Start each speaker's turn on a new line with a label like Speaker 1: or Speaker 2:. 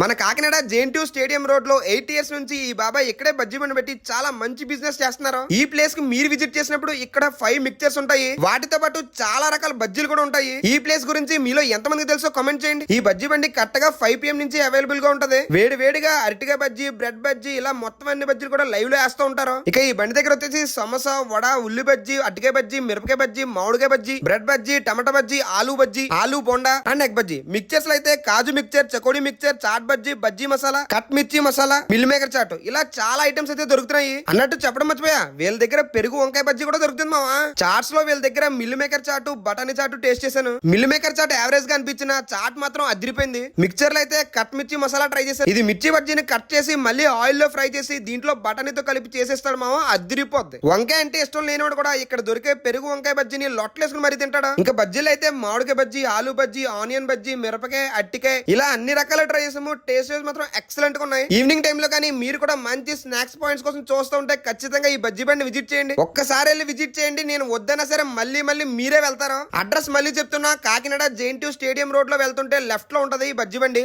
Speaker 1: మన Kakinada JNT stadium road లో 8 years నుంచి ఈ బాబాయ్ ఇక్కడే బజ్జీ బండి పెట్టి చాలా మంచి బిజినెస్ చేస్తున్నారు. ఈ ప్లేస్ కి మీరు విజిట్ చేసినప్పుడు ఇక్కడ 5 మిక్చర్స్ ఉంటాయి. వాటితో పాటు చాలా రకాల బజ్జీలు కూడా ఉంటాయి. ఈ ప్లేస్ గురించి మీలో ఎంత మందికి తెలుసో కామెంట్ చేయండి. ఈ బజ్జీ బండి కరెక్ట్ గా 5 PM నుంచి అవైలబుల్ గా ఉంటది. వేడి వేడిగా అరటిగా బజ్జీ, బ్రెడ్ బజ్జీ, ఇలా మొత్తం అన్ని బజ్జీలు కూడా లైవ్ లో వేస్తూ ఉంటారు. ఇక ఈ బండి దగ్గర వచ్చేసి సమోసా, వడ, ఉల్లి బజ్జీ, అరటికాయ బజ్జీ, మిరపకాయ బజ్జీ, మామిడికాయ బజ్జీ, బ్రెడ్ బజ్జీ, టమాటా bajji, aloo bajji, aloo bonda and egg bajji. Mixtures లో అయితే కాజు mixture, chakodi mixture, chaat bajji, bajji masala, cut mirchi masala, meal maker chat, ఇలా చాలా ఐటమ్స్ అయితే దొరుకుతున్నాయి. అన్నట్టు చెప్పడం మర్చిపోయా, వీళ్ళ దగ్గర పెరుగు వంకాయ బజ్జీ కూడా దొరుకుతుంది మావా. చాట్స్ లో వీళ్ళ దగ్గర మిల్ మేకర్ చాటు, బటానీ చాటు టేస్ట్ చేశాను. మిల్ మేకర్ చాట్ యావరేజ్ గా అనిపించిన, చాట్ మాత్రం అదిరిపోయింది. మిక్చర్ లో అయితే కట్ మిర్చి మసాలా ట్రై చేశాను. ఇది మిర్చి బజ్జీని కట్ చేసి మళ్ళీ ఆయిల్ లో ఫ్రై చేసి దీంట్లో బటానీతో కలిపి చేసేస్తాడు మావా, అదిరిపోద్ది. వంకాయ అంటే ఇష్టం లేనివాడు కూడా ఇక్కడ దొరికే పెరుగు వంకాయ బజ్జీని లొట్టలేసుకుని మరీ తింటాడా. ఇంకా బజ్జీలు అయితే మామిడికాయ బజ్జీ, ఆలూ బజ్జీ, ఆనియన్ బజ్జీ, మిరపకాయ, అట్టికాయ, ఇలా అన్ని రకాల ట్రై చేసాము. టేస్ట్ మాత్రం ఎక్సలెంట్ గా ఉన్నాయి. ఈవినింగ్ టైమ్ లో కానీ మీరు కూడా మంచి స్నాక్స్ పాయింట్స్ కోసం చూస్తూ ఉంటే ఖచ్చితంగా ఈ బజ్జీ బండి విజిట్ చేయండి. ఒక్కసారి వెళ్ళి విజిట్ చేయండి. నేను వద్దన్నా సరే మళ్ళీ మీరే వెళ్తారు. అడ్రస్ మళ్ళీ చెప్తున్నా, కాకినాడ జేఎన్టీ స్టేడియం రోడ్ లో వెళ్తుంటే లెఫ్ట్ లో ఉంటది ఈ బజ్జీ బండి.